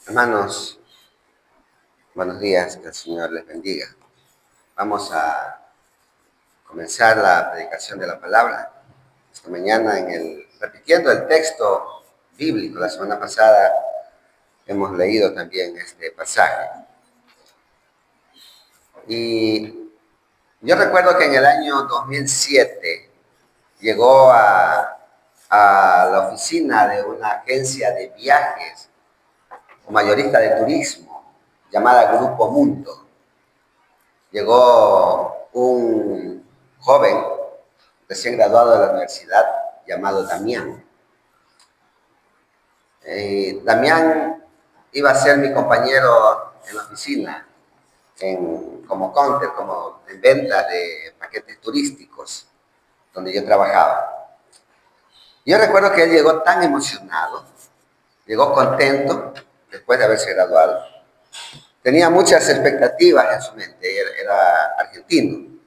Hermanos, buenos días, que el Señor les bendiga. Vamos a comenzar la predicación de la palabra esta mañana repitiendo el texto bíblico. La semana pasada hemos leído también este pasaje. Y yo recuerdo que en el año 2007 llegó a la oficina de una agencia de viajes o mayorista de turismo llamada Grupo Mundo. Llegó un joven recién graduado de la universidad llamado Damián. Damián iba a ser mi compañero en la oficina, como counter, como en venta de paquetes turísticos, donde yo trabajaba. Yo recuerdo que él llegó tan emocionado, llegó contento después de haberse graduado. Tenía muchas expectativas en su mente, era argentino.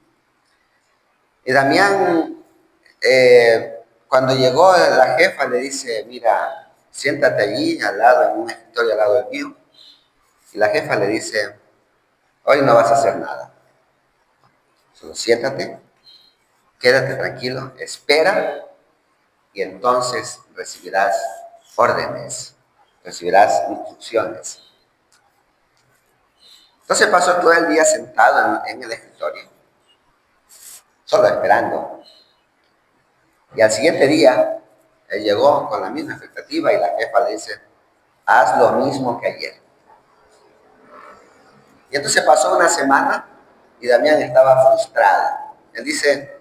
Y Damián, cuando llegó la jefa, le dice: mira, siéntate allí al lado, en un escritorio al lado del mío. Y la jefa le dice: hoy no vas a hacer nada. Solo siéntate, quédate tranquilo, espera, y entonces recibirás órdenes, recibirás instrucciones. Entonces pasó todo el día sentado en el escritorio, solo esperando. Y al siguiente día, él llegó con la misma expectativa y la jefa le dice: haz lo mismo que ayer. Y entonces pasó una semana y Damián estaba frustrado. Él dice: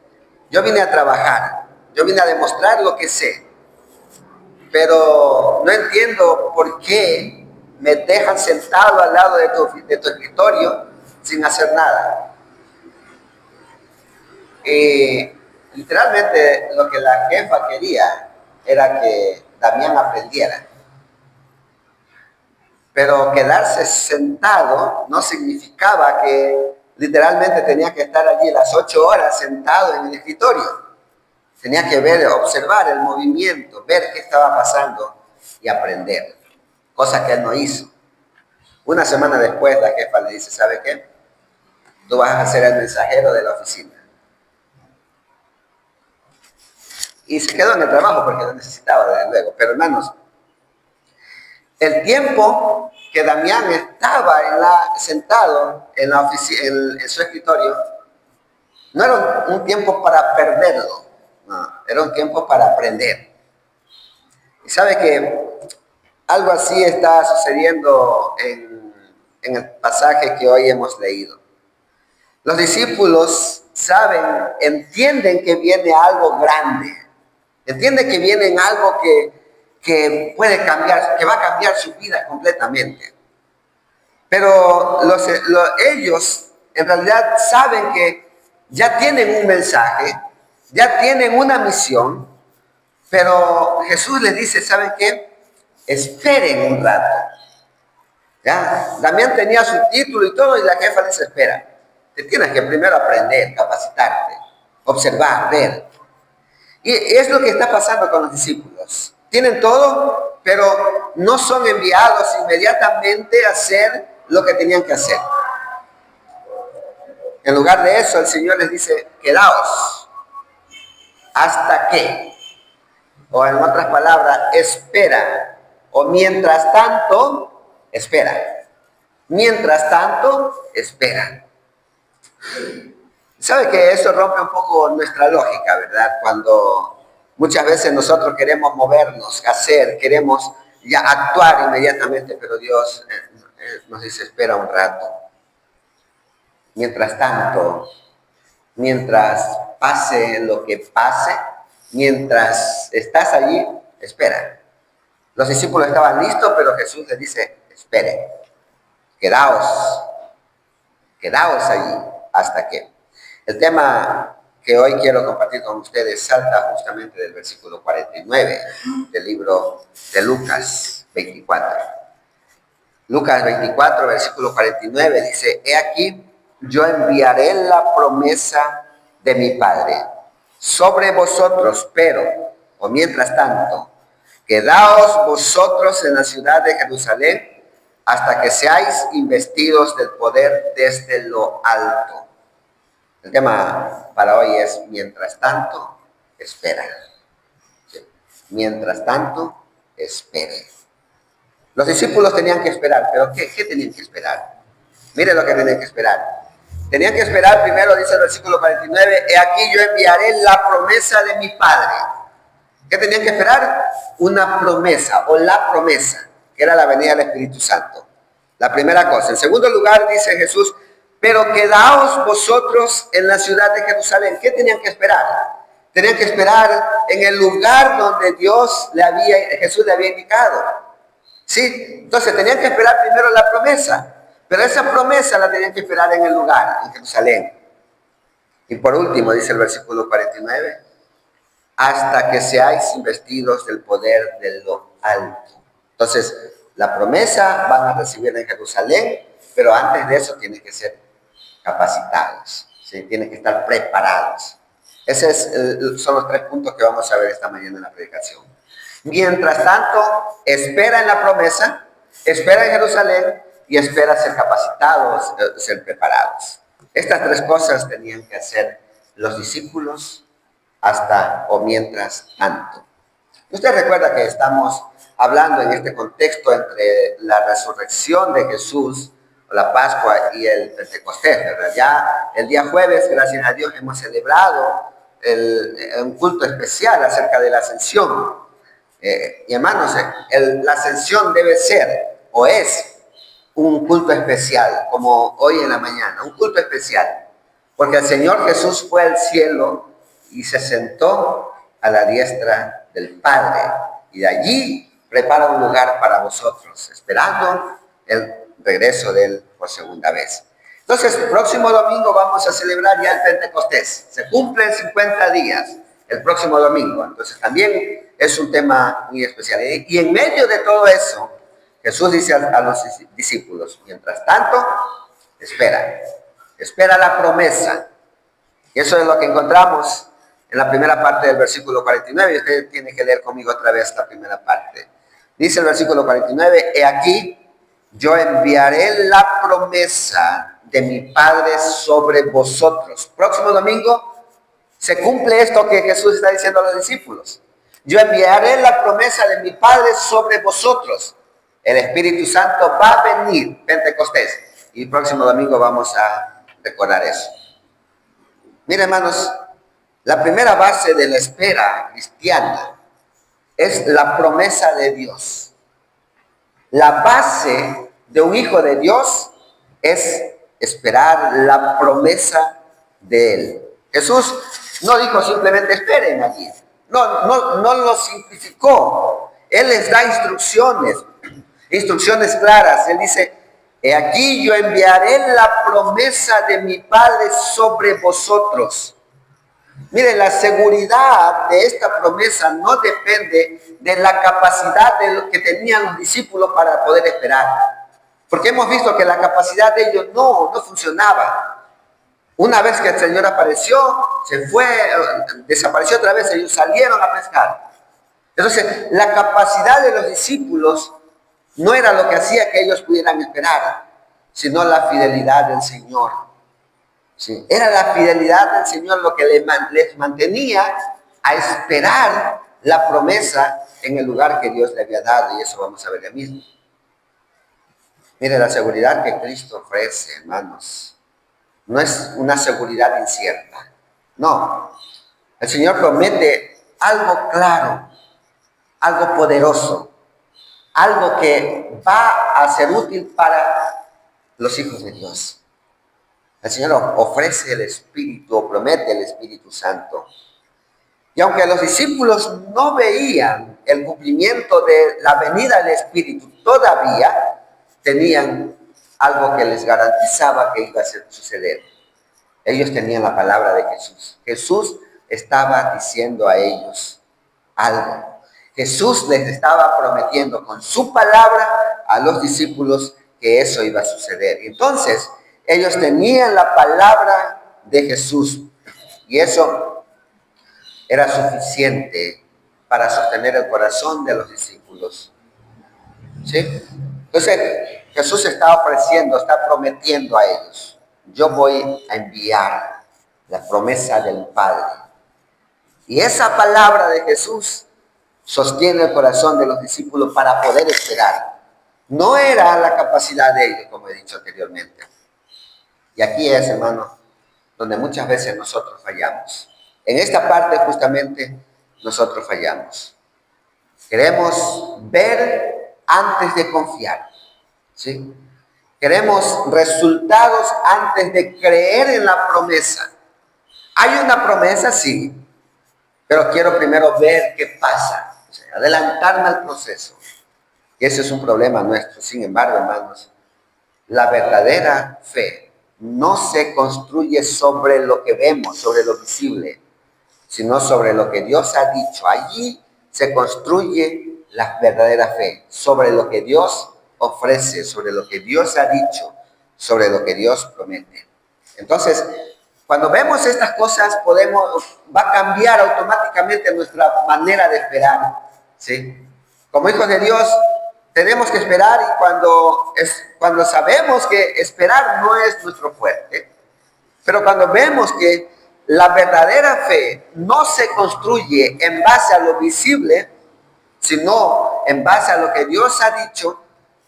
yo vine a trabajar, yo vine a demostrar lo que sé, pero no entiendo por qué me dejan sentado al lado de tu escritorio sin hacer nada. Y literalmente lo que la jefa quería era que Damián aprendiera. Pero quedarse sentado no significaba que literalmente tenía que estar allí las 8 horas sentado en el escritorio. Tenía que observar el movimiento, ver qué estaba pasando y aprender, cosa que él no hizo. Una semana después la jefa le dice: ¿sabe qué? Tú vas a ser el mensajero de la oficina. Y se quedó en el trabajo porque lo necesitaba, desde luego. Pero hermanos, el tiempo que Damián estaba sentado en su escritorio no era un tiempo para perderlo, no, era un tiempo para aprender. Y sabe que algo así está sucediendo en el pasaje que hoy hemos leído. Los discípulos entienden que viene algo grande, entienden que viene algo que puede cambiar, que va a cambiar su vida completamente. Pero ellos en realidad saben que ya tienen un mensaje, ya tienen una misión, pero Jesús les dice: ¿saben qué? Esperen un rato. ¿Ya? Damián tenía su título y todo, y la jefa les espera. Te tienes que primero aprender, capacitarte, observar, ver. Y es lo que está pasando con los discípulos. Tienen todo, pero no son enviados inmediatamente a hacer lo que tenían que hacer. En lugar de eso, el Señor les dice: quedaos. ¿Hasta qué? O en otras palabras, espera. O mientras tanto, espera. Mientras tanto, espera. ¿Sabe que eso rompe un poco nuestra lógica, verdad? Cuando muchas veces nosotros queremos movernos, queremos ya actuar inmediatamente, pero Dios nos dice: espera un rato. Mientras tanto, mientras pase lo que pase, mientras estás allí, espera. Los discípulos estaban listos, pero Jesús les dice: esperen, quedaos allí hasta que. El tema que hoy quiero compartir con ustedes salta justamente del versículo 49 del libro de Lucas 24. Lucas 24, versículo 49 dice: he aquí, yo enviaré la promesa de mi Padre sobre vosotros, pero, mientras tanto, quedaos vosotros en la ciudad de Jerusalén hasta que seáis investidos del poder desde lo alto. El tema para hoy es, mientras tanto, espera. ¿Sí? Mientras tanto, espere. Los discípulos tenían que esperar, pero ¿qué tenían que esperar? Mire lo que tenían que esperar. Tenían que esperar primero, dice el versículo 49, he aquí yo enviaré la promesa de mi Padre. ¿Qué tenían que esperar? Una promesa o la promesa, que era la venida del Espíritu Santo. La primera cosa. En segundo lugar, dice Jesús, pero quedaos vosotros en la ciudad de Jerusalén. ¿Qué tenían que esperar? Tenían que esperar en el lugar donde Jesús le había indicado. Sí, entonces tenían que esperar primero la promesa, pero esa promesa la tenían que esperar en el lugar, en Jerusalén. Y por último, dice el versículo 49, hasta que seáis investidos del poder de lo alto. Entonces, la promesa van a recibir en Jerusalén, pero antes de eso tienen que ser capacitados, ¿sí? Tienen que estar preparados. Esos son los 3 puntos que vamos a ver esta mañana en la predicación. Mientras tanto, espera en la promesa, espera en Jerusalén y espera ser capacitados, ser preparados. Estas 3 cosas tenían que hacer los discípulos hasta o mientras tanto. Usted recuerda que estamos hablando en este contexto entre la resurrección de Jesús, la Pascua y el Pentecostés, ¿verdad? Ya el día jueves, gracias a Dios, hemos celebrado un culto especial acerca de la ascensión. Y hermanos, la ascensión debe ser o es un culto especial, como hoy en la mañana, un culto especial, porque el Señor Jesús fue al cielo y se sentó a la diestra del Padre, y de allí prepara un lugar para vosotros, esperando el regreso de Él por segunda vez. Entonces, el próximo domingo vamos a celebrar ya el Pentecostés. Se cumplen 50 días el próximo domingo. Entonces, también es un tema muy especial. Y en medio de todo eso, Jesús dice a los discípulos, mientras tanto, espera la promesa. Y eso es lo que encontramos en la primera parte del versículo 49. Y usted tiene que leer conmigo otra vez la primera parte. Dice el versículo 49, he aquí, yo enviaré la promesa de mi Padre sobre vosotros. Próximo domingo se cumple esto que Jesús está diciendo a los discípulos. Yo enviaré la promesa de mi Padre sobre vosotros. El Espíritu Santo va a venir, Pentecostés. Y el próximo domingo vamos a recordar eso. Miren, hermanos, la primera base de la espera cristiana es la promesa de Dios. La base de un hijo de Dios es esperar la promesa de Él. Jesús no dijo simplemente esperen allí. No lo simplificó. Él les da instrucciones claras. Él dice, he aquí yo enviaré la promesa de mi Padre sobre vosotros. Mire, la seguridad de esta promesa no depende de la capacidad de lo que tenían los discípulos para poder esperar. Porque hemos visto que la capacidad de ellos no funcionaba. Una vez que el Señor apareció, se fue, desapareció otra vez, ellos salieron a pescar. Entonces, la capacidad de los discípulos no era lo que hacía que ellos pudieran esperar, sino la fidelidad del Señor. Sí, era la fidelidad del Señor lo que les mantenía a esperar la promesa en el lugar que Dios le había dado, y eso vamos a ver ya mismo. Mire, la seguridad que Cristo ofrece, hermanos, no es una seguridad incierta. No, el Señor promete algo claro, algo poderoso, algo que va a ser útil para los hijos de Dios. El Señor ofrece el Espíritu, o promete el Espíritu Santo. Y aunque los discípulos no veían el cumplimiento de la venida del Espíritu, todavía tenían algo que les garantizaba que iba a suceder. Ellos tenían la palabra de Jesús. Jesús estaba diciendo a ellos algo. Jesús les estaba prometiendo con su palabra a los discípulos que eso iba a suceder. Y entonces, ellos tenían la palabra de Jesús, y eso era suficiente para sostener el corazón de los discípulos. ¿Sí? Entonces, Jesús está ofreciendo, está prometiendo a ellos, yo voy a enviar la promesa del Padre. Y esa palabra de Jesús sostiene el corazón de los discípulos para poder esperar. No era la capacidad de ellos, como he dicho anteriormente. Y aquí es, hermano, donde muchas veces nosotros fallamos. En esta parte justamente nosotros fallamos. Queremos ver antes de confiar, ¿sí? Queremos resultados antes de creer en la promesa. Hay una promesa, sí, pero quiero primero ver qué pasa, o sea, adelantarme al proceso. Y ese es un problema nuestro. Sin embargo, hermanos, la verdadera fe no se construye sobre lo que vemos, sobre lo visible, sino sobre lo que Dios ha dicho. Allí se construye la verdadera fe, sobre lo que Dios ofrece, sobre lo que Dios ha dicho, sobre lo que Dios promete. Entonces, cuando vemos estas cosas, va a cambiar automáticamente nuestra manera de esperar, ¿sí? Como hijos de Dios, tenemos que esperar, y cuando sabemos que esperar no es nuestro fuerte, pero cuando vemos que la verdadera fe no se construye en base a lo visible, sino en base a lo que Dios ha dicho,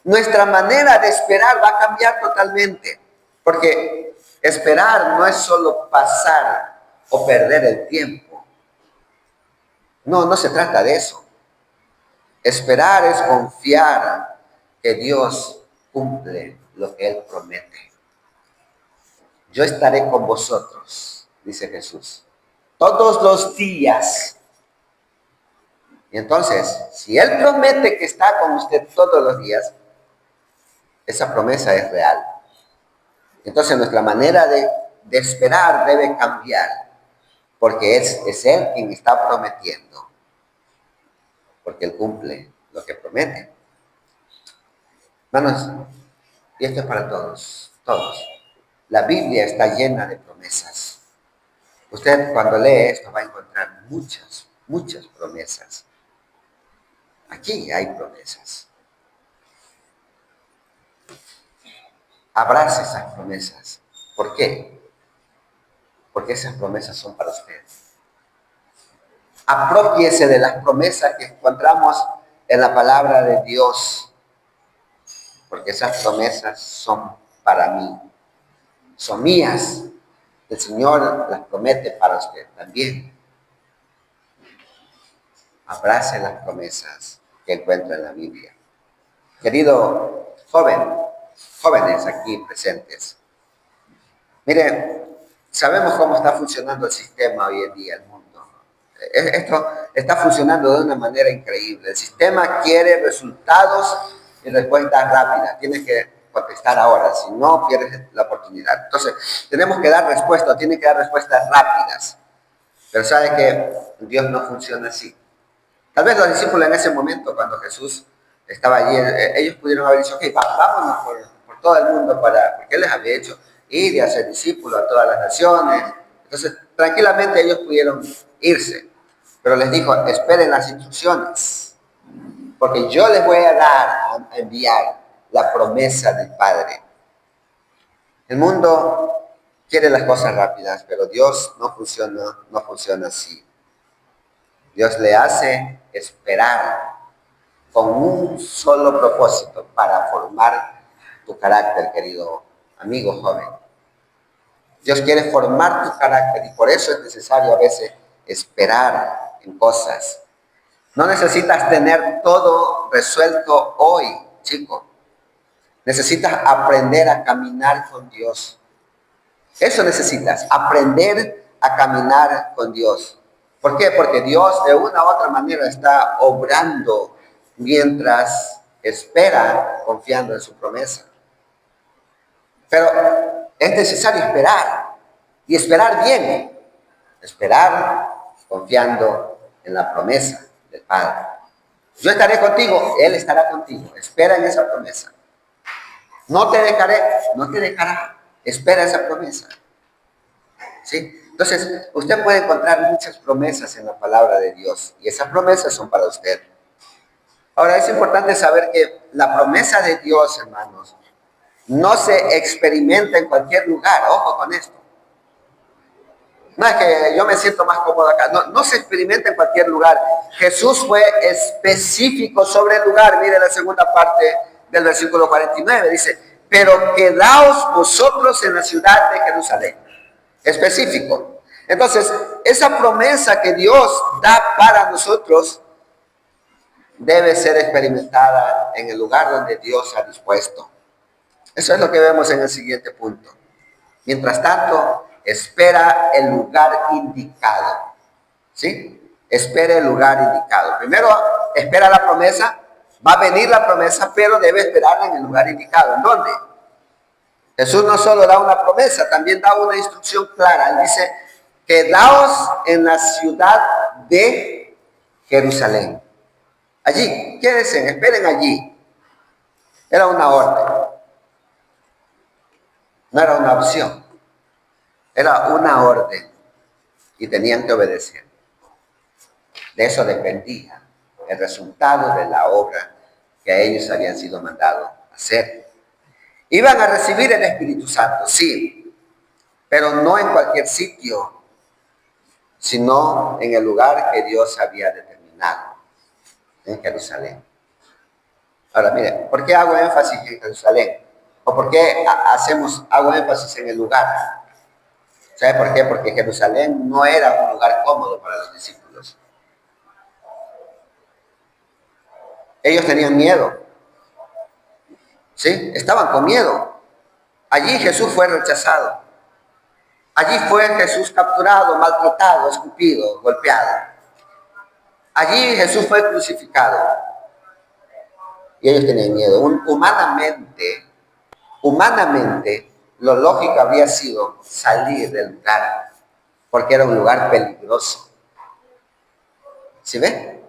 nuestra manera de esperar va a cambiar totalmente. Porque esperar no es solo pasar o perder el tiempo. No, no se trata de eso. Esperar es confiar que Dios cumple lo que Él promete. Yo estaré con vosotros, dice Jesús, todos los días. Y entonces, si Él promete que está con usted todos los días, esa promesa es real. Entonces nuestra manera de esperar debe cambiar, porque es Él quien está prometiendo, porque Él cumple lo que promete. Hermanos, y esto es para todos, todos. La Biblia está llena de promesas. Usted cuando lee esto va a encontrar muchas, muchas promesas. Aquí hay promesas. Abrace esas promesas. ¿Por qué? Porque esas promesas son para usted. Aprópiese de las promesas que encontramos en la palabra de Dios, porque esas promesas son para mí, son mías. El Señor las promete para usted también. Abrace las promesas que encuentra en la Biblia. Querido jóvenes aquí presentes, miren, sabemos cómo está funcionando el sistema hoy en día, el mundo. Esto está funcionando de una manera increíble. El sistema quiere resultados y respuestas rápidas. Tienes que contestar ahora, si no pierdes la oportunidad. Entonces, tenemos que dar respuestas, tiene que dar respuestas rápidas. Pero sabe que Dios no funciona así. Tal vez los discípulos en ese momento, cuando Jesús estaba allí, ellos pudieron haber dicho, ok, vámonos por todo el mundo, porque Él les había hecho ir y hacer discípulos a todas las naciones. Entonces, tranquilamente ellos pudieron irse. Pero les dijo, esperen las instrucciones, porque yo les voy a dar, a enviar la promesa del Padre. El mundo quiere las cosas rápidas, pero Dios no funciona así. Dios le hace esperar con un solo propósito para formar tu carácter, querido amigo joven. Dios quiere formar tu carácter y por eso es necesario a veces esperar en cosas. No necesitas tener todo resuelto hoy, chico. Necesitas aprender a caminar con Dios. Eso necesitas, aprender a caminar con Dios. ¿Por qué? Porque Dios de una u otra manera está obrando mientras espera confiando en su promesa. Pero es necesario esperar y esperar bien. Esperar confiando en la promesa del Padre. Yo estaré contigo, Él estará contigo. Espera en esa promesa. No te dejaré, no te dejará. Espera esa promesa. ¿Sí? Entonces, usted puede encontrar muchas promesas en la palabra de Dios y esas promesas son para usted. Ahora es importante saber que la promesa de Dios, hermanos, no se experimenta en cualquier lugar. Ojo con esto. No es que yo me siento más cómodo acá. No, no se experimenta en cualquier lugar. Jesús fue específico sobre el lugar. Mire la segunda parte del versículo 49. Dice, pero quedaos vosotros en la ciudad de Jerusalén. Específico. Entonces, esa promesa que Dios da para nosotros debe ser experimentada en el lugar donde Dios ha dispuesto. Eso es lo que vemos en el siguiente punto. Mientras tanto, espera el lugar indicado. ¿Sí? Espera el lugar indicado. Primero, espera la promesa. Va a venir la promesa, pero debe esperarla en el lugar indicado. ¿En dónde? Jesús no solo da una promesa, también da una instrucción clara. Él dice, quedaos en la ciudad de Jerusalén. Allí, quédense, esperen allí. Era una orden, no era una opción, era una orden y tenían que obedecer. De eso dependía el resultado de la obra que a ellos habían sido mandados a hacer. Iban a recibir el Espíritu Santo, sí, pero no en cualquier sitio, sino en el lugar que Dios había determinado, en Jerusalén. Ahora, mire, ¿por qué hago énfasis en Jerusalén? ¿O por qué hago énfasis en el lugar? ¿Sabe por qué? Porque Jerusalén no era un lugar cómodo para los discípulos. Ellos tenían miedo, ¿sí? Estaban con miedo. Allí Jesús fue rechazado. Allí fue Jesús capturado, maltratado, escupido, golpeado. Allí Jesús fue crucificado. Y ellos tenían miedo. Humanamente, lo lógico habría sido salir del lugar, porque era un lugar peligroso. ¿Sí ven?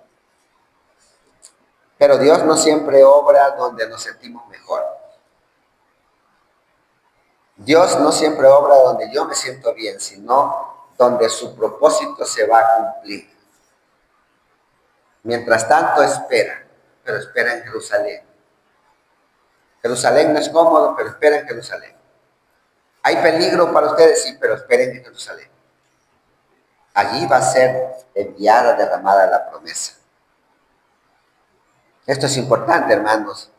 Pero Dios no siempre obra donde nos sentimos mejor. Dios no siempre obra donde yo me siento bien, sino donde su propósito se va a cumplir. Mientras tanto espera, pero espera en Jerusalén. Jerusalén no es cómodo, pero espera en Jerusalén. Hay peligro para ustedes, sí, pero esperen en Jerusalén. Allí va a ser enviada, derramada la promesa. Esto es importante, hermanos.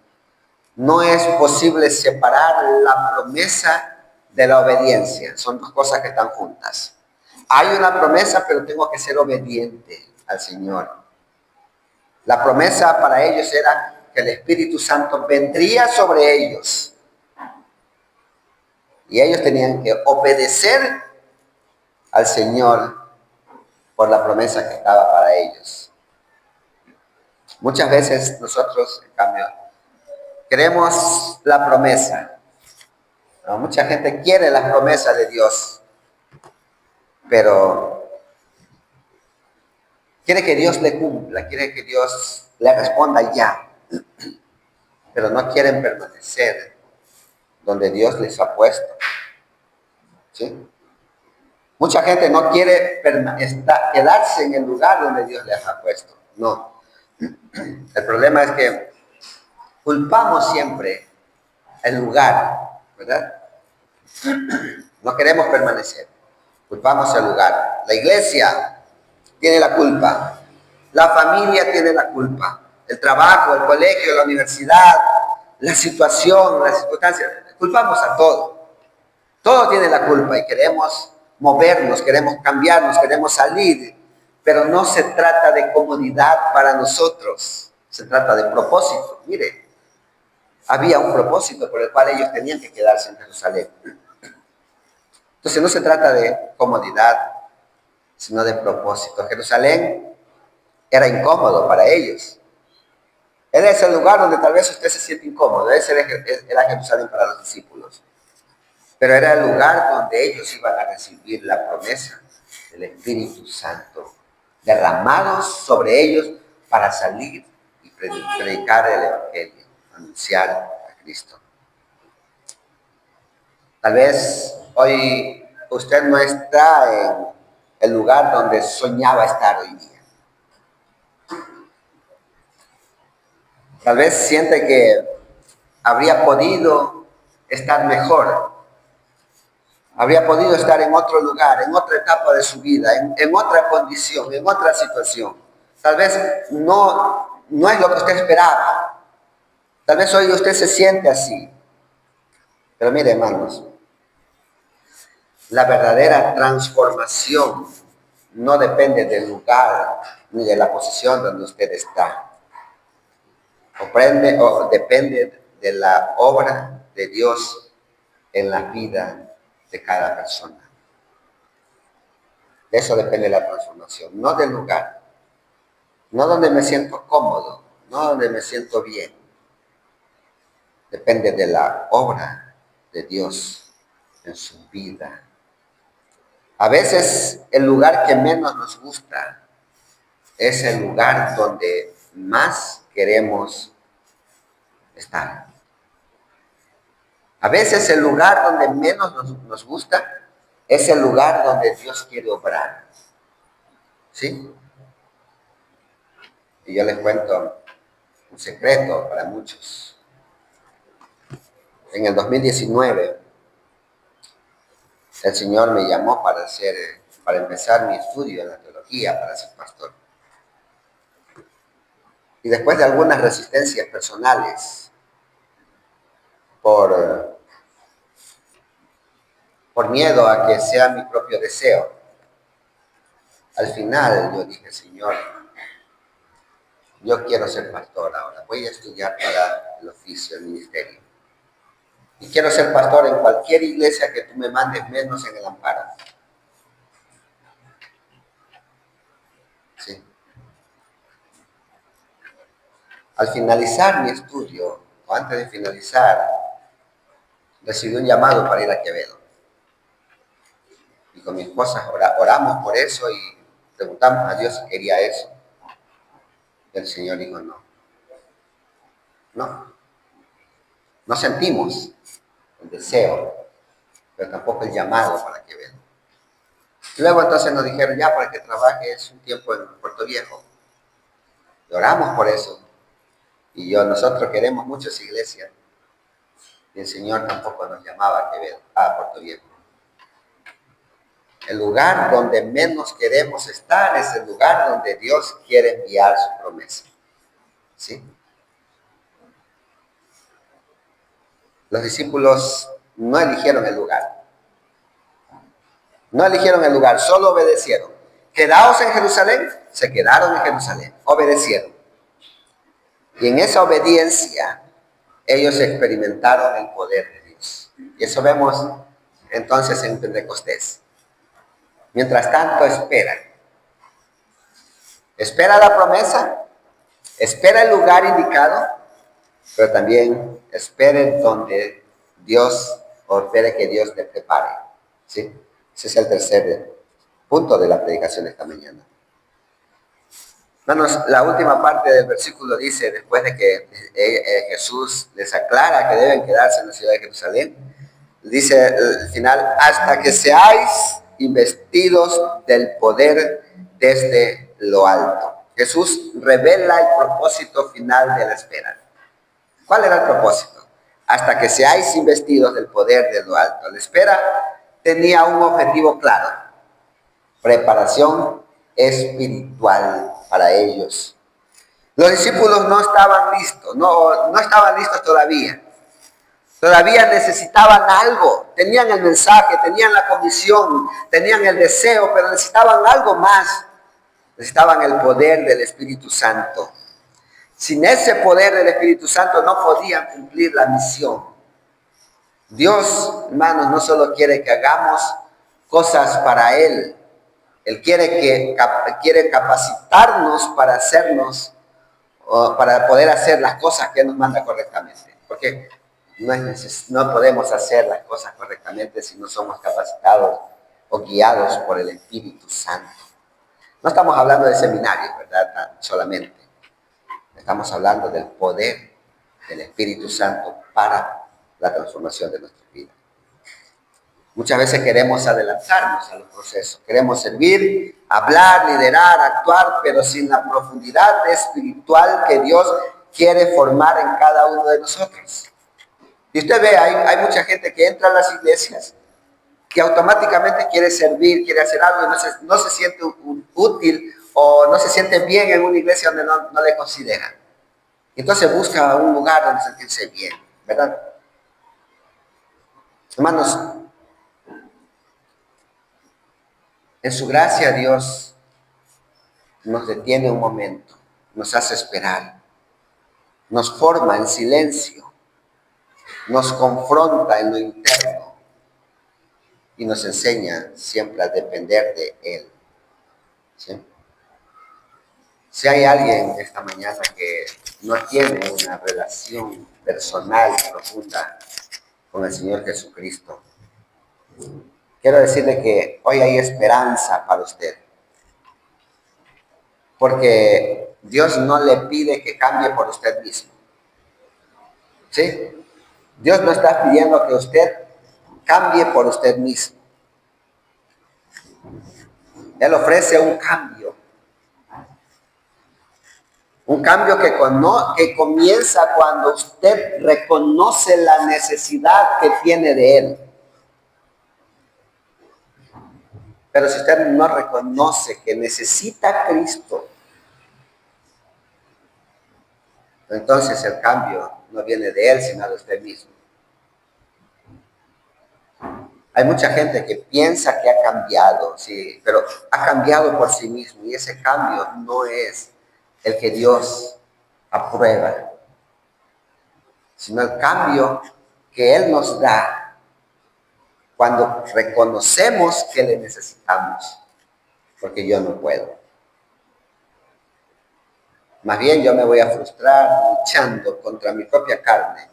No es posible separar la promesa de la obediencia. Son dos cosas que están juntas. Hay una promesa, pero tengo que ser obediente al Señor. La promesa para ellos era que el Espíritu Santo vendría sobre ellos. Y ellos tenían que obedecer al Señor por la promesa que estaba para ellos. Muchas veces nosotros, en cambio, queremos la promesa. ¿No? Mucha gente quiere las promesas de Dios, pero quiere que Dios le cumpla, quiere que Dios le responda ya, pero no quieren permanecer donde Dios les ha puesto. ¿Sí? Mucha gente no quiere quedarse en el lugar donde Dios les ha puesto. No. El problema es que culpamos siempre el lugar, ¿verdad? No queremos permanecer. Culpamos el lugar. La iglesia tiene la culpa. La familia tiene la culpa. El trabajo, el colegio, la universidad, la situación, las circunstancias. Culpamos a todo. Todo tiene la culpa y queremos movernos, queremos cambiarnos, queremos salir. Pero no se trata de comodidad para nosotros. Se trata de propósito. Mire, había un propósito por el cual ellos tenían que quedarse en Jerusalén. Entonces no se trata de comodidad, sino de propósito. Jerusalén era incómodo para ellos. Era ese lugar donde tal vez usted se siente incómodo. Ese era Jerusalén para los discípulos. Pero era el lugar donde ellos iban a recibir la promesa del Espíritu Santo, derramados sobre ellos para salir y predicar el Evangelio, anunciar a Cristo. Tal vez hoy usted no está en el lugar donde soñaba estar hoy día. Tal vez siente que habría podido estar mejor, habría podido estar en otro lugar, en otra etapa de su vida, en otra condición, en otra situación. Tal vez no es lo que usted esperaba. Tal vez hoy usted se siente así. Pero mire, hermanos, la verdadera transformación no depende del lugar ni de la posición donde usted está. O depende de la obra de Dios en la vida de cada persona. De eso depende la transformación, no del lugar, no donde me siento cómodo, no donde me siento bien. Depende de la obra de Dios en su vida. A veces el lugar que menos nos gusta es el lugar donde más queremos estar. A veces el lugar donde menos nos gusta es el lugar donde Dios quiere obrar. ¿Sí? Y yo les cuento un secreto para muchos. En el 2019, el Señor me llamó para empezar mi estudio en la teología, para ser pastor. Y después de algunas resistencias personales, por miedo a que sea mi propio deseo, al final yo dije, Señor, yo quiero ser pastor ahora, voy a estudiar para el oficio, el ministerio. Y quiero ser pastor en cualquier iglesia que tú me mandes, menos en el Amparo. ¿Sí? Al finalizar mi estudio, o antes de finalizar, recibí un llamado para ir a Quevedo. Y con mi esposa oramos por eso y preguntamos a Dios si quería eso. Y el Señor dijo, no sentimos el deseo, pero tampoco el llamado para Quevedo. Luego entonces nos dijeron, ya para que trabajes un tiempo en Puerto Viejo. Y oramos por eso. Y nosotros queremos mucho esa iglesia. Y el Señor tampoco nos llamaba a Puerto Viejo. El lugar donde menos queremos estar es el lugar donde Dios quiere enviar su promesa. ¿Sí? Los discípulos no eligieron el lugar. No eligieron el lugar, solo obedecieron. Quedaos en Jerusalén, se quedaron en Jerusalén, obedecieron. Y en esa obediencia, ellos experimentaron el poder de Dios. Y eso vemos entonces en Pentecostés. Mientras tanto, espera. Espera la promesa, espera el lugar indicado, pero también espere donde Dios, o espere que Dios te prepare. ¿Sí? Ese es el tercer punto de la predicación de esta mañana. Hermanos, la última parte del versículo dice, después de que Jesús les aclara que deben quedarse en la ciudad de Jerusalén, dice al final, hasta que seáis investidos del poder desde lo alto. Jesús revela el propósito final de la espera. ¿Cuál era el propósito? Hasta que seáis investidos del poder de lo alto. La espera tenía un objetivo claro: preparación espiritual para ellos. Los discípulos no estaban listos, no estaban listos todavía. Todavía necesitaban algo, tenían el mensaje, tenían la comisión, tenían el deseo, pero necesitaban algo más. Necesitaban el poder del Espíritu Santo. Sin ese poder del Espíritu Santo no podían cumplir la misión. Dios, hermanos, no solo quiere que hagamos cosas para Él. Él quiere capacitarnos para para poder hacer las cosas que Él nos manda correctamente. Porque no podemos hacer las cosas correctamente si no somos capacitados o guiados por el Espíritu Santo. No estamos hablando de seminarios, ¿verdad? Solamente. Estamos hablando del poder del Espíritu Santo para la transformación de nuestras vidas. Muchas veces queremos adelantarnos a los procesos. Queremos servir, hablar, liderar, actuar, pero sin la profundidad espiritual que Dios quiere formar en cada uno de nosotros. Y usted ve, hay mucha gente que entra a las iglesias que automáticamente quiere servir, quiere hacer algo y no se siente útil o no se siente bien en una iglesia donde no le consideran. Entonces busca un lugar donde sentirse bien, ¿verdad? Hermanos, en su gracia Dios nos detiene un momento, nos hace esperar, nos forma en silencio, nos confronta en lo interno y nos enseña siempre a depender de Él. ¿Sí? Si hay alguien esta mañana que no tiene una relación personal profunda con el Señor Jesucristo, quiero decirle que hoy hay esperanza para usted. Porque Dios no le pide que cambie por usted mismo. ¿Sí? Dios no está pidiendo que usted cambie por usted mismo. Él ofrece un cambio. Un cambio que comienza cuando usted reconoce la necesidad que tiene de Él. Pero si usted no reconoce que necesita a Cristo, entonces el cambio no viene de Él, sino de usted mismo. Hay mucha gente que piensa que ha cambiado, sí, pero ha cambiado por sí mismo y ese cambio no es el que Dios aprueba, sino el cambio que Él nos da cuando reconocemos que le necesitamos, porque yo no puedo. Más bien yo me voy a frustrar luchando contra mi propia carne,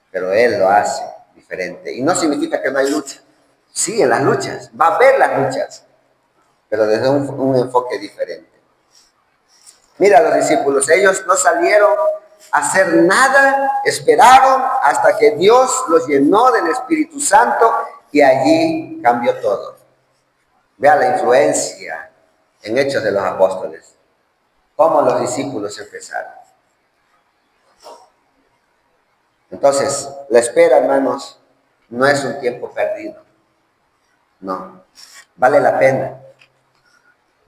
pero Él lo hace diferente. Y no significa que no hay lucha. Sí, en las luchas, va a haber las luchas, pero desde un enfoque diferente. Mira a los discípulos, ellos no salieron a hacer nada, esperaron hasta que Dios los llenó del Espíritu Santo y allí cambió todo. Vea la influencia en Hechos de los Apóstoles, cómo los discípulos empezaron. Entonces, la espera, hermanos, no es un tiempo perdido, no, vale la pena,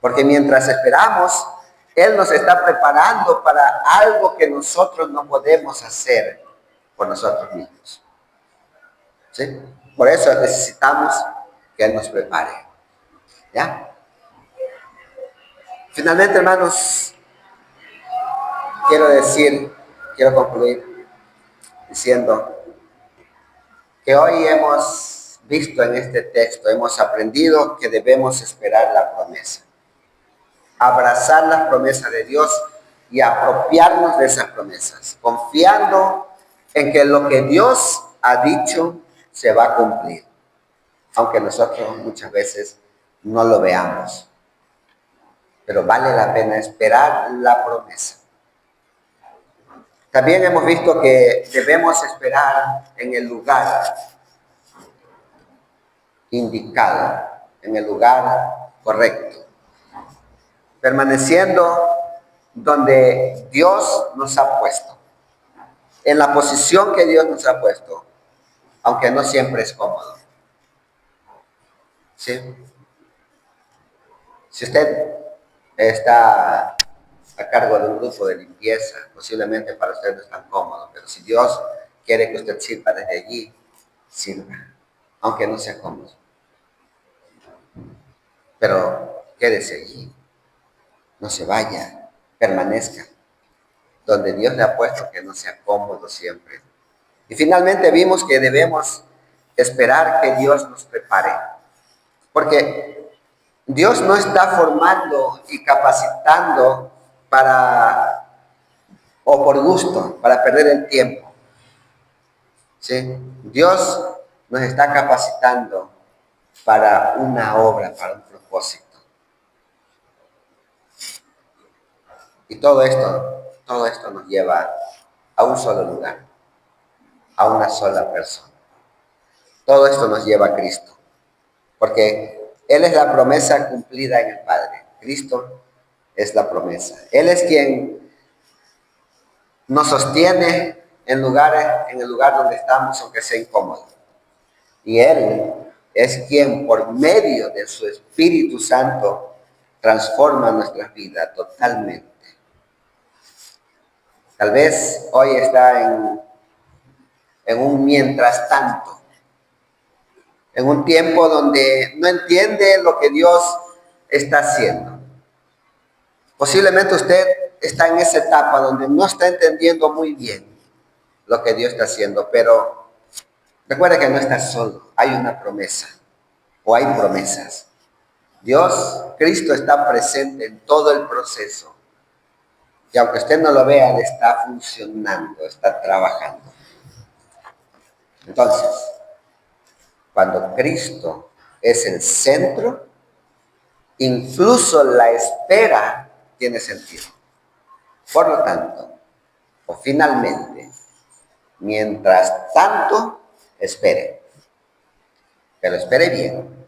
porque mientras esperamos, Él nos está preparando para algo que nosotros no podemos hacer por nosotros mismos. ¿Sí? Por eso necesitamos que Él nos prepare. ¿Ya? Finalmente, hermanos, quiero concluir diciendo que hoy hemos visto en este texto, hemos aprendido que debemos esperar la promesa. Abrazar las promesas de Dios y apropiarnos de esas promesas, confiando en que lo que Dios ha dicho se va a cumplir, aunque nosotros muchas veces no lo veamos. Pero vale la pena esperar la promesa. También hemos visto que debemos esperar en el lugar indicado, en el lugar correcto, permaneciendo donde Dios nos ha puesto, en la posición que Dios nos ha puesto, aunque no siempre es cómodo. ¿Sí? Si usted está a cargo de un grupo de limpieza, posiblemente para usted no es tan cómodo, pero si Dios quiere que usted sirva desde allí, sirva, aunque no sea cómodo. Pero quédese allí, no se vaya, permanezca donde Dios le ha puesto, que no sea cómodo siempre. Y finalmente vimos que debemos esperar que Dios nos prepare, porque Dios no está formando y capacitando o por gusto, para perder el tiempo. ¿Sí? Dios nos está capacitando para una obra, para un propósito. Y todo esto nos lleva a un solo lugar, a una sola persona. Todo esto nos lleva a Cristo, porque Él es la promesa cumplida en el Padre. Cristo es la promesa. Él es quien nos sostiene en el lugar donde estamos, aunque sea incómodo. Y Él es quien, por medio de su Espíritu Santo, transforma nuestra vida totalmente. Tal vez hoy está en un mientras tanto, en un tiempo donde no entiende lo que Dios está haciendo. Posiblemente usted está en esa etapa donde no está entendiendo muy bien lo que Dios está haciendo, pero recuerde que no está solo, hay una promesa o hay promesas. Dios, Cristo está presente en todo el proceso y aunque usted no lo vea, Él está funcionando, está trabajando. Entonces, cuando Cristo es el centro, incluso la espera tiene sentido. Por lo tanto, o finalmente, mientras tanto, espere. Pero espere bien.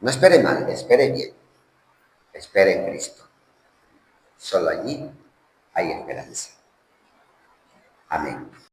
No espere mal, espere bien. Espere en Cristo. Solo allí hay esperanza. Amén.